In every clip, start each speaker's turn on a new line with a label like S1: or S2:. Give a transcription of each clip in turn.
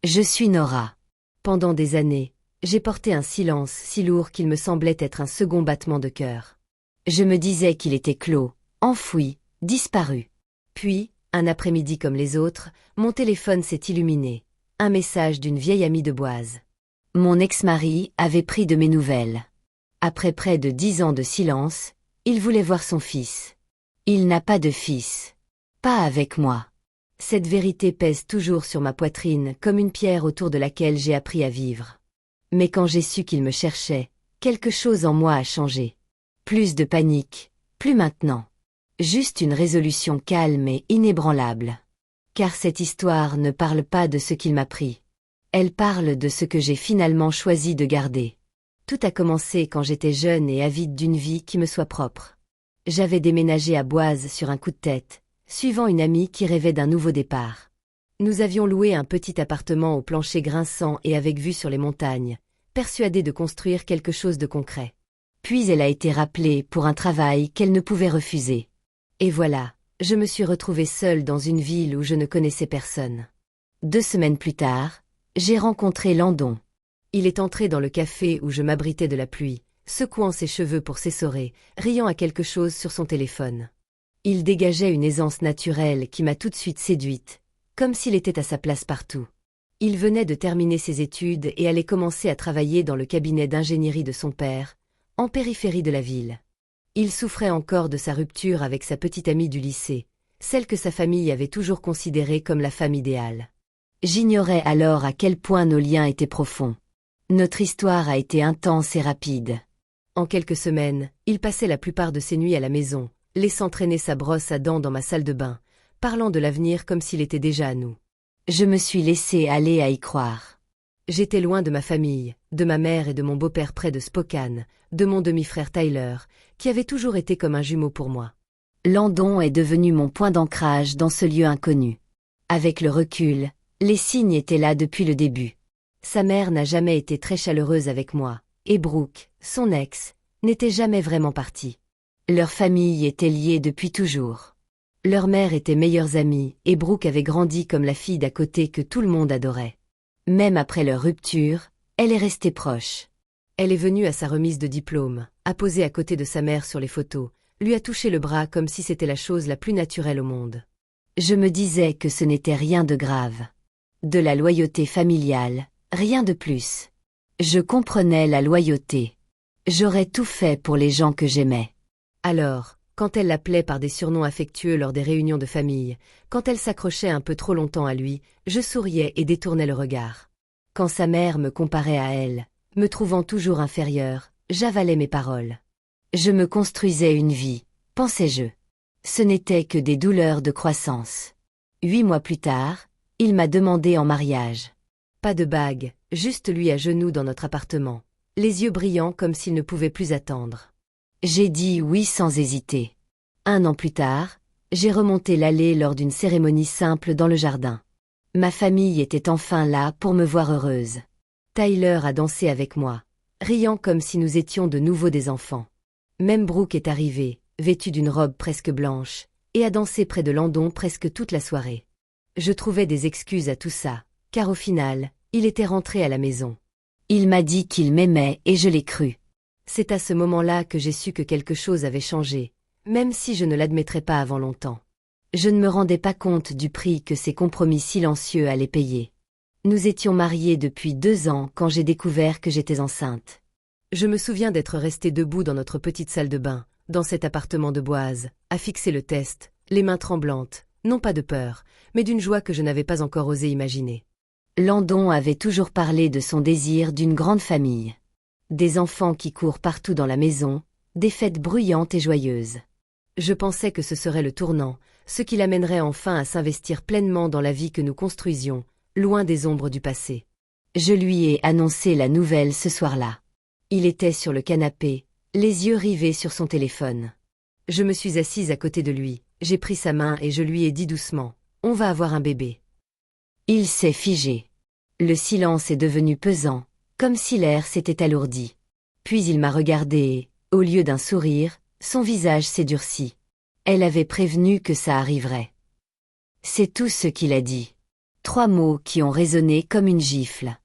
S1: Je suis Nora. Pendant des années, j'ai porté un silence si lourd qu'il me semblait être un second battement de cœur. Je me disais qu'il était clos, enfoui, disparu. Puis, un après-midi comme les autres, mon téléphone s'est illuminé. Un message d'une vieille amie de Boise. Mon ex-mari avait pris de mes nouvelles. Après près de 10 ans de silence, il voulait voir son fils. Il n'a pas de fils. Pas avec moi. Cette vérité pèse toujours sur ma poitrine comme une pierre autour de laquelle j'ai appris à vivre. Mais quand j'ai su qu'il me cherchait, quelque chose en moi a changé. Plus de panique, plus maintenant. Juste une résolution calme et inébranlable. Car cette histoire ne parle pas de ce qu'il m'a pris. Elle parle de ce que j'ai finalement choisi de garder. Tout a commencé quand j'étais jeune et avide d'une vie qui me soit propre. J'avais déménagé à Boise sur un coup de tête, suivant une amie qui rêvait d'un nouveau départ. Nous avions loué un petit appartement au plancher grinçant et avec vue sur les montagnes, persuadés de construire quelque chose de concret. Puis elle a été rappelée pour un travail qu'elle ne pouvait refuser. Et voilà, je me suis retrouvée seule dans une ville où je ne connaissais personne. 2 semaines plus tard, j'ai rencontré Landon. Il est entré dans le café où je m'abritais de la pluie, secouant ses cheveux pour s'essorer, riant à quelque chose sur son téléphone. Il dégageait une aisance naturelle qui m'a tout de suite séduite, comme s'il était à sa place partout. Il venait de terminer ses études et allait commencer à travailler dans le cabinet d'ingénierie de son père, en périphérie de la ville. Il souffrait encore de sa rupture avec sa petite amie du lycée, celle que sa famille avait toujours considérée comme la femme idéale. J'ignorais alors à quel point nos liens étaient profonds. Notre histoire a été intense et rapide. En quelques semaines, il passait la plupart de ses nuits à la maison, laissant traîner sa brosse à dents dans ma salle de bain, parlant de l'avenir comme s'il était déjà à nous. Je me suis laissé aller à y croire. J'étais loin de ma famille, de ma mère et de mon beau-père près de Spokane, de mon demi-frère Tyler, qui avait toujours été comme un jumeau pour moi. Landon est devenu mon point d'ancrage dans ce lieu inconnu. Avec le recul, les signes étaient là depuis le début. Sa mère n'a jamais été très chaleureuse avec moi, et Brooke, son ex, n'était jamais vraiment partie. Leur famille était liée depuis toujours. Leur mère était meilleures amies, et Brooke avait grandi comme la fille d'à côté que tout le monde adorait. Même après leur rupture, elle est restée proche. Elle est venue à sa remise de diplôme, a posé à côté de sa mère sur les photos, lui a touché le bras comme si c'était la chose la plus naturelle au monde. Je me disais que ce n'était rien de grave. De la loyauté familiale, rien de plus. Je comprenais la loyauté. J'aurais tout fait pour les gens que j'aimais. Alors, quand elle l'appelait par des surnoms affectueux lors des réunions de famille, quand elle s'accrochait un peu trop longtemps à lui, je souriais et détournais le regard. Quand sa mère me comparait à elle, me trouvant toujours inférieure, j'avalais mes paroles. Je me construisais une vie, pensais-je. Ce n'était que des douleurs de croissance. 8 mois plus tard, il m'a demandé en mariage. Pas de bague, juste lui à genoux dans notre appartement, les yeux brillants comme s'il ne pouvait plus attendre. J'ai dit oui sans hésiter. 1 an plus tard, j'ai remonté l'allée lors d'une cérémonie simple dans le jardin. Ma famille était enfin là pour me voir heureuse. Tyler a dansé avec moi, riant comme si nous étions de nouveau des enfants. Même Brooke est arrivée, vêtue d'une robe presque blanche, et a dansé près de Landon presque toute la soirée. Je trouvais des excuses à tout ça, car au final, il était rentré à la maison. Il m'a dit qu'il m'aimait et je l'ai cru. C'est à ce moment-là que j'ai su que quelque chose avait changé, même si je ne l'admettrais pas avant longtemps. Je ne me rendais pas compte du prix que ces compromis silencieux allaient payer. Nous étions mariés depuis 2 ans quand j'ai découvert que j'étais enceinte. Je me souviens d'être resté debout dans notre petite salle de bain, dans cet appartement de Boise, à fixer le test, les mains tremblantes, non pas de peur, mais d'une joie que je n'avais pas encore osé imaginer. Landon avait toujours parlé de son désir d'une grande famille. Des enfants qui courent partout dans la maison, des fêtes bruyantes et joyeuses. Je pensais que ce serait le tournant, ce qui l'amènerait enfin à s'investir pleinement dans la vie que nous construisions, loin des ombres du passé. Je lui ai annoncé la nouvelle ce soir-là. Il était sur le canapé, les yeux rivés sur son téléphone. Je me suis assise à côté de lui, j'ai pris sa main et je lui ai dit doucement « On va avoir un bébé ». Il s'est figé. Le silence est devenu pesant, comme si l'air s'était alourdi. Puis il m'a regardé et, au lieu d'un sourire, son visage s'est durci. Elle avait prévenu que ça arriverait. C'est tout ce qu'il a dit. 3 mots qui ont résonné comme une gifle.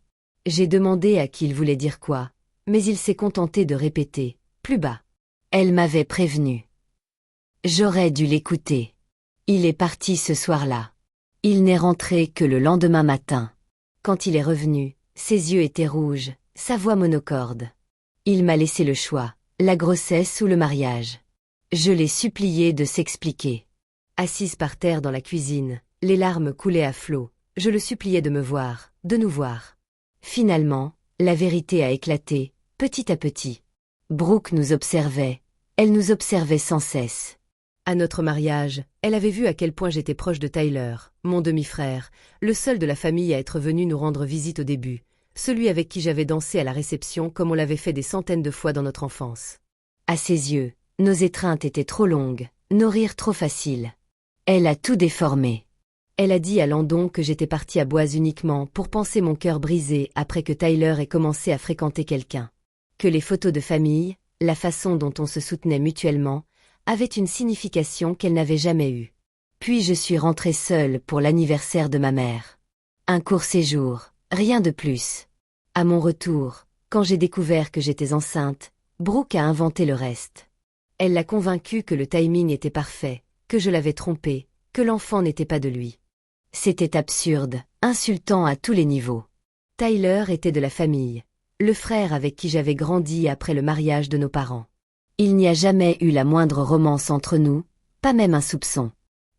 S1: J'ai demandé à qui il voulait dire quoi, mais il s'est contenté de répéter, plus bas. Elle m'avait prévenu. J'aurais dû l'écouter. Il est parti ce soir-là. Il n'est rentré que le lendemain matin. Quand il est revenu, ses yeux étaient rouges, sa voix monocorde. Il m'a laissé le choix, la grossesse ou le mariage. Je l'ai supplié de s'expliquer. Assise par terre dans la cuisine, les larmes coulaient à flots, je le suppliais de me voir, de nous voir. Finalement, la vérité a éclaté, petit à petit. Brooke nous observait, elle nous observait sans cesse. À notre mariage, elle avait vu à quel point j'étais proche de Tyler, mon demi-frère, le seul de la famille à être venu nous rendre visite au début, celui avec qui j'avais dansé à la réception comme on l'avait fait des centaines de fois dans notre enfance. À ses yeux, nos étreintes étaient trop longues, nos rires trop faciles. Elle a tout déformé. Elle a dit à Landon que j'étais partie à Boise uniquement pour panser mon cœur brisé après que Tyler ait commencé à fréquenter quelqu'un. Que les photos de famille, la façon dont on se soutenait mutuellement, avaient une signification qu'elle n'avait jamais eue. Puis je suis rentrée seule pour l'anniversaire de ma mère. Un court séjour, rien de plus. À mon retour, quand j'ai découvert que j'étais enceinte, Brooke a inventé le reste. Elle l'a convaincue que le timing était parfait, que je l'avais trompé, que l'enfant n'était pas de lui. C'était absurde, insultant à tous les niveaux. Tyler était de la famille, le frère avec qui j'avais grandi après le mariage de nos parents. Il n'y a jamais eu la moindre romance entre nous, pas même un soupçon.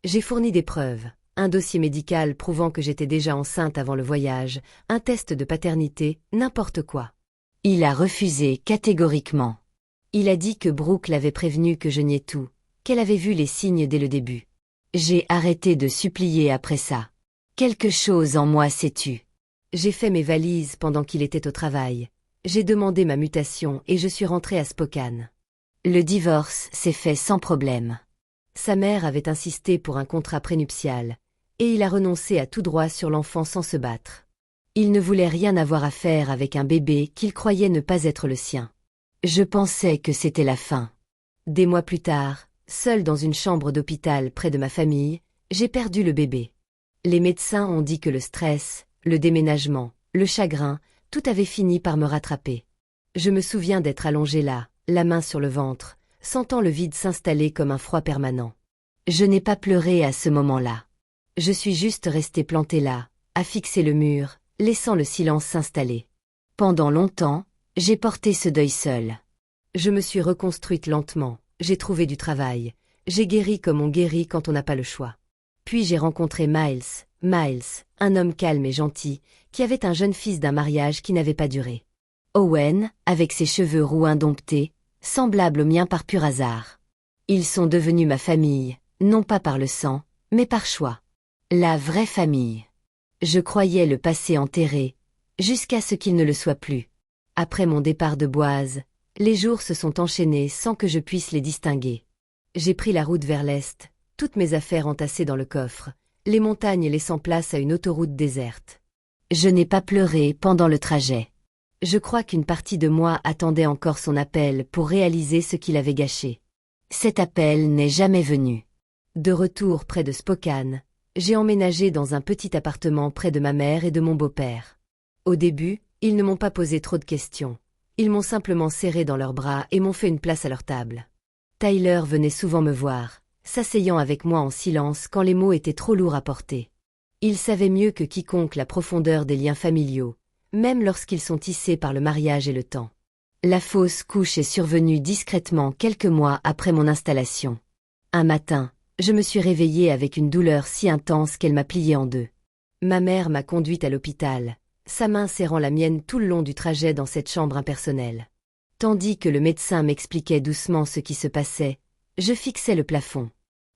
S1: J'ai fourni des preuves, un dossier médical prouvant que j'étais déjà enceinte avant le voyage, un test de paternité, n'importe quoi. Il a refusé catégoriquement. Il a dit que Brooke l'avait prévenu que je niais tout, qu'elle avait vu les signes dès le début. J'ai arrêté de supplier après ça. Quelque chose en moi s'est tu. J'ai fait mes valises pendant qu'il était au travail. J'ai demandé ma mutation et je suis rentrée à Spokane. Le divorce s'est fait sans problème. Sa mère avait insisté pour un contrat prénuptial, et il a renoncé à tout droit sur l'enfant sans se battre. Il ne voulait rien avoir à faire avec un bébé qu'il croyait ne pas être le sien. Je pensais que c'était la fin. Des mois plus tard, seule dans une chambre d'hôpital près de ma famille, j'ai perdu le bébé. Les médecins ont dit que le stress, le déménagement, le chagrin, tout avait fini par me rattraper. Je me souviens d'être allongée là, la main sur le ventre, sentant le vide s'installer comme un froid permanent. Je n'ai pas pleuré à ce moment-là. Je suis juste restée plantée là, à fixer le mur, laissant le silence s'installer. Pendant longtemps, j'ai porté ce deuil seule. Je me suis reconstruite lentement, j'ai trouvé du travail, j'ai guéri comme on guérit quand on n'a pas le choix. Puis j'ai rencontré Miles, un homme calme et gentil, qui avait un jeune fils d'un mariage qui n'avait pas duré. Owen, avec ses cheveux roux indomptés, semblables aux miens par pur hasard. Ils sont devenus ma famille, non pas par le sang, mais par choix. La vraie famille. Je croyais le passé enterré, jusqu'à ce qu'il ne le soit plus. Après mon départ de Boise, les jours se sont enchaînés sans que je puisse les distinguer. J'ai pris la route vers l'est, toutes mes affaires entassées dans le coffre, les montagnes laissant place à une autoroute déserte. Je n'ai pas pleuré pendant le trajet. Je crois qu'une partie de moi attendait encore son appel pour réaliser ce qu'il avait gâché. Cet appel n'est jamais venu. De retour près de Spokane, j'ai emménagé dans un petit appartement près de ma mère et de mon beau-père. Au début, ils ne m'ont pas posé trop de questions. Ils m'ont simplement serré dans leurs bras et m'ont fait une place à leur table. Tyler venait souvent me voir, s'asseyant avec moi en silence quand les mots étaient trop lourds à porter. Il savait mieux que quiconque la profondeur des liens familiaux, même lorsqu'ils sont tissés par le mariage et le temps. La fausse couche est survenue discrètement quelques mois après mon installation. Un matin, je me suis réveillée avec une douleur si intense qu'elle m'a pliée en deux. Ma mère m'a conduite à l'hôpital, sa main serrant la mienne tout le long du trajet dans cette chambre impersonnelle. Tandis que le médecin m'expliquait doucement ce qui se passait, je fixais le plafond.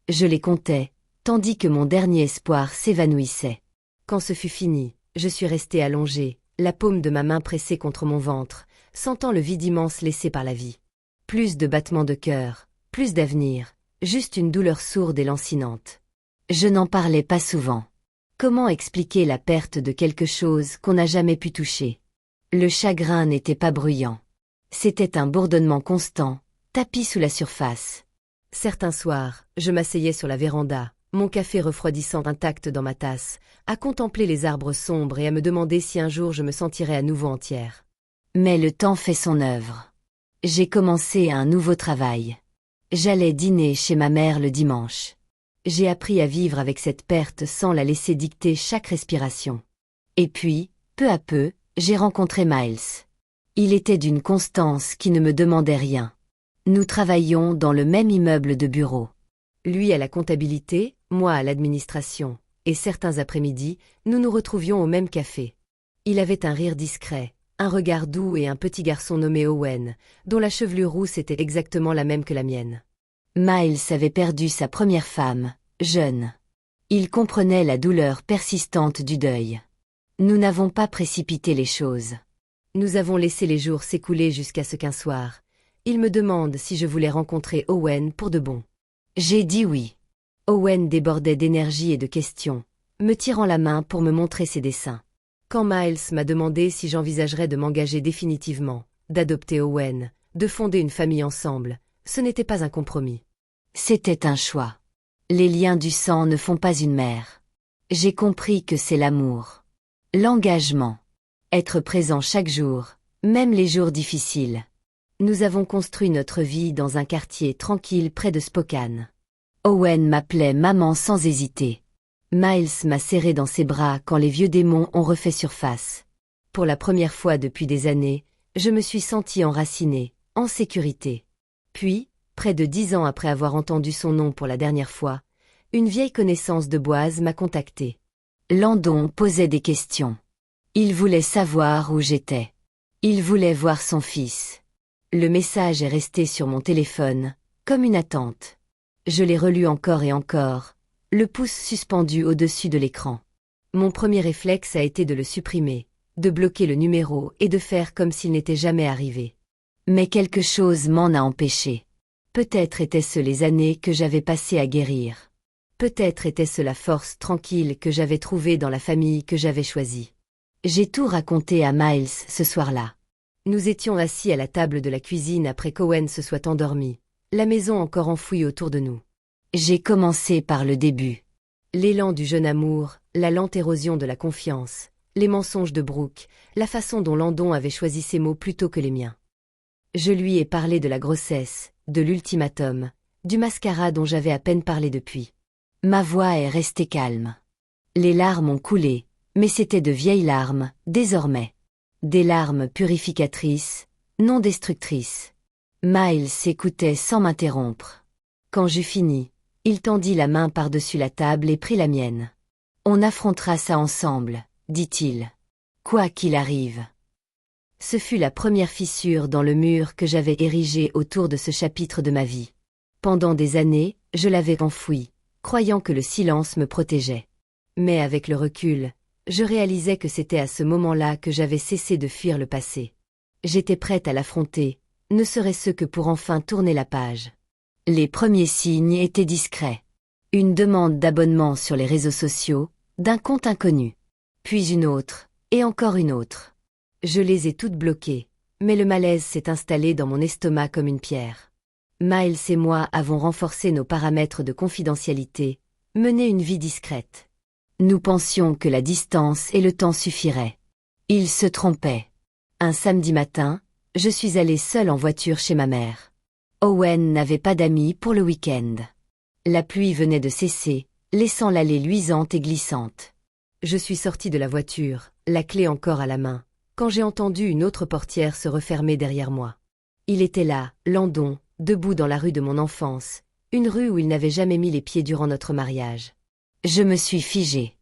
S1: Je les comptais, tandis que mon dernier espoir s'évanouissait. Quand ce fut fini, je suis restée allongée, la paume de ma main pressée contre mon ventre, sentant le vide immense laissé par la vie. Plus de battements de cœur, plus d'avenir, juste une douleur sourde et lancinante. Je n'en parlais pas souvent. Comment expliquer la perte de quelque chose qu'on n'a jamais pu toucher? Le chagrin n'était pas bruyant. C'était un bourdonnement constant, tapis sous la surface. Certains soirs, je m'asseyais sur la véranda, mon café refroidissant intact dans ma tasse, à contempler les arbres sombres et à me demander si un jour je me sentirais à nouveau entière. Mais le temps fait son œuvre. J'ai commencé un nouveau travail. J'allais dîner chez ma mère le dimanche. J'ai appris à vivre avec cette perte sans la laisser dicter chaque respiration. Et puis, peu à peu, j'ai rencontré Miles. Il était d'une constance qui ne me demandait rien. Nous travaillions dans le même immeuble de bureau. Lui à la comptabilité, moi à l'administration, et certains après-midi, nous nous retrouvions au même café. Il avait un rire discret, un regard doux et un petit garçon nommé Owen, dont la chevelure rousse était exactement la même que la mienne. Miles avait perdu sa première femme, jeune. Il comprenait la douleur persistante du deuil. Nous n'avons pas précipité les choses. Nous avons laissé les jours s'écouler jusqu'à ce qu'un soir, il me demande si je voulais rencontrer Owen pour de bon. J'ai dit oui. Owen débordait d'énergie et de questions, me tirant la main pour me montrer ses dessins. Quand Miles m'a demandé si j'envisagerais de m'engager définitivement, d'adopter Owen, de fonder une famille ensemble, ce n'était pas un compromis. C'était un choix. Les liens du sang ne font pas une mère. J'ai compris que c'est l'amour. L'engagement. Être présent chaque jour, même les jours difficiles. Nous avons construit notre vie dans un quartier tranquille près de Spokane. Owen m'appelait maman sans hésiter. Miles m'a serré dans ses bras quand les vieux démons ont refait surface. Pour la première fois depuis des années, je me suis sentie enracinée, en sécurité. Puis, près de 10 ans après avoir entendu son nom pour la dernière fois, une vieille connaissance de Boise m'a contactée. Landon posait des questions. Il voulait savoir où j'étais. Il voulait voir son fils. Le message est resté sur mon téléphone, comme une attente. Je l'ai relu encore et encore, le pouce suspendu au-dessus de l'écran. Mon premier réflexe a été de le supprimer, de bloquer le numéro et de faire comme s'il n'était jamais arrivé. Mais quelque chose m'en a empêché. Peut-être étaient-ce les années que j'avais passées à guérir. Peut-être était-ce la force tranquille que j'avais trouvée dans la famille que j'avais choisie. J'ai tout raconté à Miles ce soir-là. Nous étions assis à la table de la cuisine après qu'Owen se soit endormi, la maison encore enfouie autour de nous. J'ai commencé par le début. L'élan du jeune amour, la lente érosion de la confiance, les mensonges de Brooke, la façon dont Landon avait choisi ses mots plutôt que les miens. Je lui ai parlé de la grossesse, de l'ultimatum, du mascara dont j'avais à peine parlé depuis. Ma voix est restée calme. Les larmes ont coulé, mais c'étaient de vieilles larmes, désormais. Des larmes purificatrices, non destructrices. Miles écoutait sans m'interrompre. Quand j'eus fini, il tendit la main par-dessus la table et prit la mienne. On affrontera ça ensemble, dit-il. Quoi qu'il arrive. Ce fut la première fissure dans le mur que j'avais érigé autour de ce chapitre de ma vie. Pendant des années, je l'avais enfoui, croyant que le silence me protégeait. Mais avec le recul, je réalisais que c'était à ce moment-là que j'avais cessé de fuir le passé. J'étais prête à l'affronter, ne serait-ce que pour enfin tourner la page. Les premiers signes étaient discrets. Une demande d'abonnement sur les réseaux sociaux, d'un compte inconnu. Puis une autre, et encore une autre. Je les ai toutes bloquées, mais le malaise s'est installé dans mon estomac comme une pierre. Miles et moi avons renforcé nos paramètres de confidentialité, mené une vie discrète. Nous pensions que la distance et le temps suffiraient. Il se trompait. Un samedi matin, je suis allée seule en voiture chez ma mère. Owen n'avait pas d'amis pour le week-end. La pluie venait de cesser, laissant l'allée luisante et glissante. Je suis sortie de la voiture, la clé encore à la main, quand j'ai entendu une autre portière se refermer derrière moi. Il était là, Landon, debout dans la rue de mon enfance, une rue où il n'avait jamais mis les pieds durant notre mariage. Je me suis figée.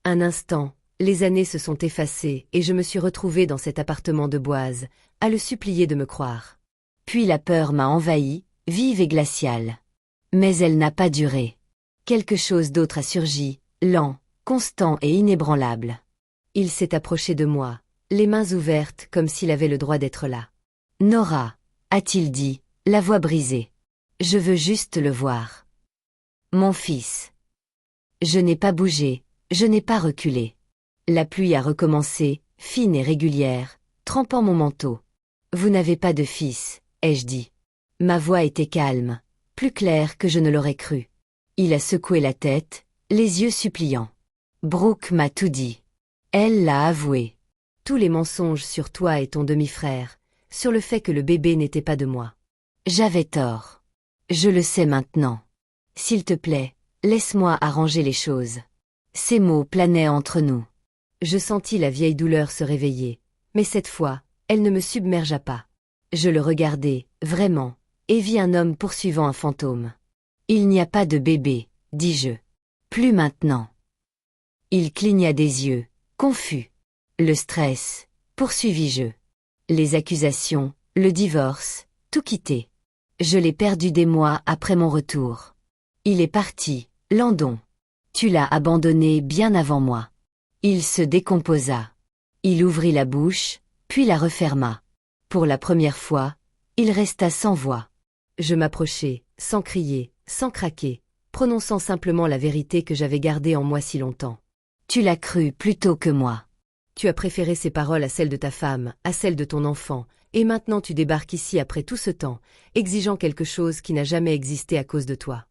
S1: Un instant, les années se sont effacées et je me suis retrouvée dans cet appartement de Boise, à le supplier de me croire. Puis la peur m'a envahie, vive et glaciale. Mais elle n'a pas duré. Quelque chose d'autre a surgi, lent, constant et inébranlable. Il s'est approché de moi, les mains ouvertes comme s'il avait le droit d'être là. « Nora », a-t-il dit, la voix brisée. « Je veux juste le voir. »« Mon fils. » Je n'ai pas bougé, je n'ai pas reculé. La pluie a recommencé, fine et régulière, trempant mon manteau. « Vous n'avez pas de fils, ai-je dit. » Ma voix était calme, plus claire que je ne l'aurais cru. Il a secoué la tête, les yeux suppliants. Brooke m'a tout dit. Elle l'a avoué. Tous les mensonges sur toi et ton demi-frère, sur le fait que le bébé n'était pas de moi. J'avais tort. Je le sais maintenant. S'il te plaît, laisse-moi arranger les choses. Ces mots planaient entre nous. Je sentis la vieille douleur se réveiller, mais cette fois, elle ne me submergea pas. Je le regardai, vraiment, et vis un homme poursuivant un fantôme. Il n'y a pas de bébé, dis-je. Plus maintenant. Il cligna des yeux, confus. Le stress, poursuivis-je. Les accusations, le divorce, tout quitté. Je l'ai perdu des mois après mon retour. Il est parti, Landon. Tu l'as abandonné bien avant moi. Il se décomposa. Il ouvrit la bouche, puis la referma. Pour la première fois, il resta sans voix. Je m'approchai, sans crier, sans craquer, prononçant simplement la vérité que j'avais gardée en moi si longtemps. Tu l'as cru plutôt que moi. Tu as préféré ces paroles à celles de ta femme, à celles de ton enfant, et maintenant tu débarques ici après tout ce temps, exigeant quelque chose qui n'a jamais existé à cause de toi.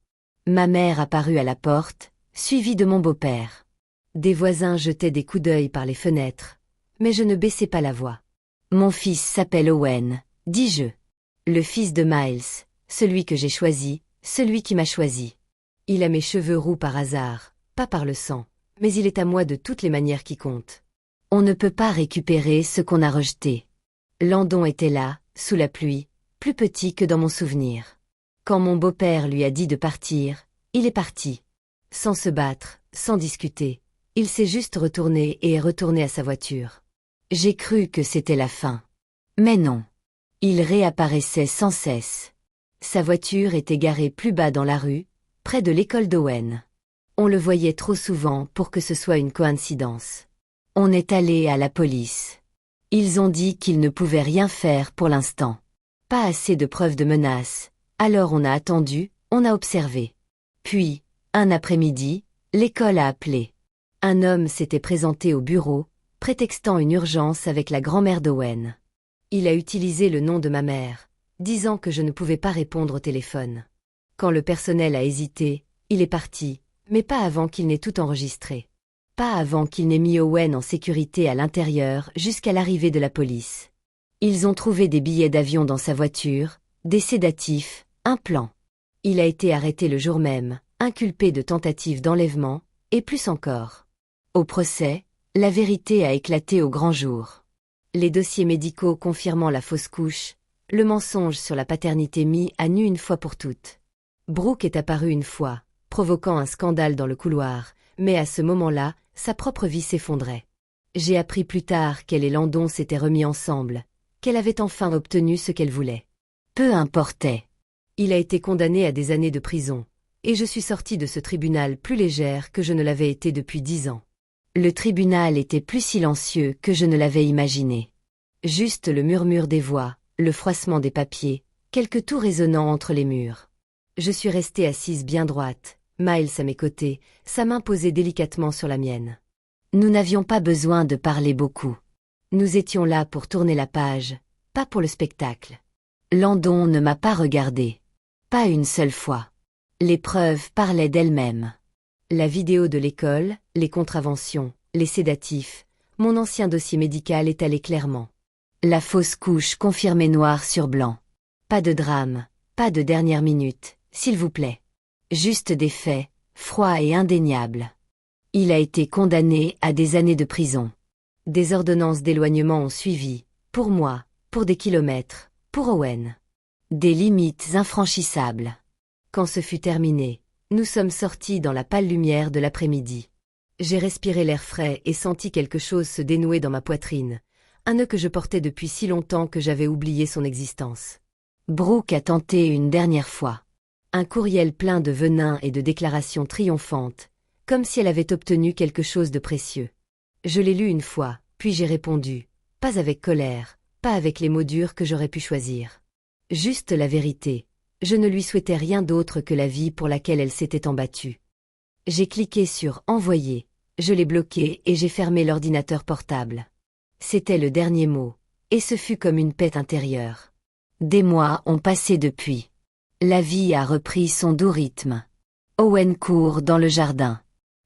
S1: Ma mère apparut à la porte, suivie de mon beau-père. Des voisins jetaient des coups d'œil par les fenêtres, mais je ne baissai pas la voix. Mon fils s'appelle Owen, dis-je. Le fils de Miles, celui que j'ai choisi, celui qui m'a choisi. Il a mes cheveux roux par hasard, pas par le sang, mais il est à moi de toutes les manières qui comptent. On ne peut pas récupérer ce qu'on a rejeté. Landon était là, sous la pluie, plus petit que dans mon souvenir. Quand mon beau-père lui a dit de partir, il est parti. Sans se battre, sans discuter, il s'est juste retourné et est retourné à sa voiture. J'ai cru que c'était la fin. Mais non. Il réapparaissait sans cesse. Sa voiture était garée plus bas dans la rue, près de l'école d'Owen. On le voyait trop souvent pour que ce soit une coïncidence. On est allé à la police. Ils ont dit qu'ils ne pouvaient rien faire pour l'instant. Pas assez de preuves de menace. Alors on a attendu, on a observé. Puis, un après-midi, l'école a appelé. Un homme s'était présenté au bureau, prétextant une urgence avec la grand-mère d'Owen. Il a utilisé le nom de ma mère, disant que je ne pouvais pas répondre au téléphone. Quand le personnel a hésité, il est parti, mais pas avant qu'il n'ait tout enregistré. Pas avant qu'il n'ait mis Owen en sécurité à l'intérieur jusqu'à l'arrivée de la police. Ils ont trouvé des billets d'avion dans sa voiture, des sédatifs, un plan. Il a été arrêté le jour même, inculpé de tentative d'enlèvement, et plus encore. Au procès, la vérité a éclaté au grand jour. Les dossiers médicaux confirmant la fausse couche, le mensonge sur la paternité mis à nu une fois pour toutes. Brooke est apparu une fois, provoquant un scandale dans le couloir, mais à ce moment-là, sa propre vie s'effondrait. J'ai appris plus tard qu'elle et Landon s'étaient remis ensemble, qu'elle avait enfin obtenu ce qu'elle voulait. Peu importait. Il a été condamné à des années de prison, et je suis sortie de ce tribunal plus légère que je ne l'avais été depuis 10 ans. Le tribunal était plus silencieux que je ne l'avais imaginé. Juste le murmure des voix, le froissement des papiers, quelques tours résonnants entre les murs. Je suis restée assise bien droite, Miles à mes côtés, sa main posée délicatement sur la mienne. Nous n'avions pas besoin de parler beaucoup. Nous étions là pour tourner la page, pas pour le spectacle. Landon ne m'a pas regardé. Pas une seule fois. Les preuves parlaient d'elles-mêmes. La vidéo de l'école, les contraventions, les sédatifs, mon ancien dossier médical étalait clairement. La fausse couche confirmée noir sur blanc. Pas de drame, pas de dernière minute, s'il vous plaît. Juste des faits, froids et indéniables. Il a été condamné à des années de prison. Des ordonnances d'éloignement ont suivi, pour moi, pour des kilomètres, pour Owen. Des limites infranchissables. Quand ce fut terminé, nous sommes sortis dans la pâle lumière de l'après-midi. J'ai respiré l'air frais et senti quelque chose se dénouer dans ma poitrine, un nœud que je portais depuis si longtemps que j'avais oublié son existence. Brooke a tenté une dernière fois. Un courriel plein de venin et de déclarations triomphantes, comme si elle avait obtenu quelque chose de précieux. Je l'ai lu une fois, puis j'ai répondu, pas avec colère, pas avec les mots durs que j'aurais pu choisir. Juste la vérité. Je ne lui souhaitais rien d'autre que la vie pour laquelle elle s'était embattue. J'ai cliqué sur « Envoyer », je l'ai bloqué et j'ai fermé l'ordinateur portable. C'était le dernier mot, et ce fut comme une paix intérieure. Des mois ont passé depuis. La vie a repris son doux rythme. Owen court dans le jardin.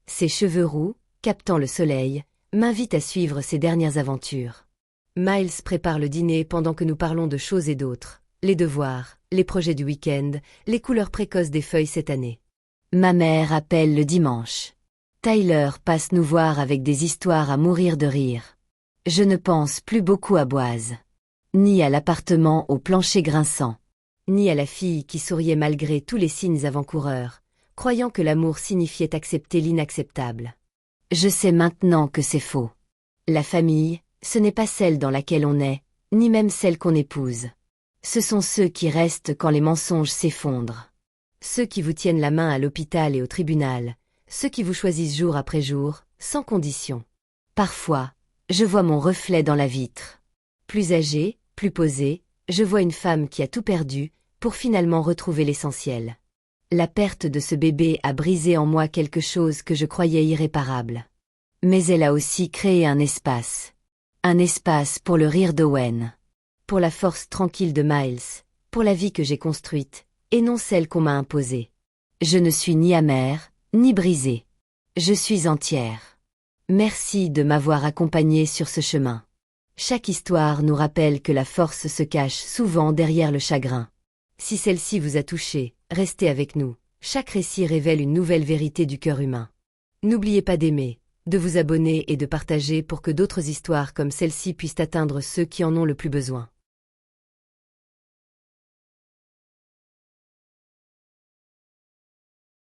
S1: Ses cheveux roux, captant le soleil, m'invitent à suivre ses dernières aventures. Miles prépare le dîner pendant que nous parlons de choses et d'autres, les devoirs, les projets du week-end, les couleurs précoces des feuilles cette année. Ma mère appelle le dimanche. Tyler passe nous voir avec des histoires à mourir de rire. Je ne pense plus beaucoup à Boise. Ni à l'appartement au plancher grinçant. Ni à la fille qui souriait malgré tous les signes avant-coureurs, croyant que l'amour signifiait accepter l'inacceptable. Je sais maintenant que c'est faux. La famille, ce n'est pas celle dans laquelle on est, ni même celle qu'on épouse. Ce sont ceux qui restent quand les mensonges s'effondrent. Ceux qui vous tiennent la main à l'hôpital et au tribunal, ceux qui vous choisissent jour après jour, sans condition. Parfois, je vois mon reflet dans la vitre. Plus âgée, plus posée, je vois une femme qui a tout perdu, pour finalement retrouver l'essentiel. La perte de ce bébé a brisé en moi quelque chose que je croyais irréparable. Mais elle a aussi créé un espace. Un espace pour le rire d'Owen. Pour la force tranquille de Miles, pour la vie que j'ai construite, et non celle qu'on m'a imposée. Je ne suis ni amère, ni brisée. Je suis entière. Merci de m'avoir accompagnée sur ce chemin. Chaque histoire nous rappelle que la force se cache souvent derrière le chagrin. Si celle-ci vous a touché, restez avec nous. Chaque récit révèle une nouvelle vérité du cœur humain. N'oubliez pas d'aimer, de vous abonner et de partager pour que d'autres histoires comme celle-ci puissent atteindre ceux qui en ont le plus besoin.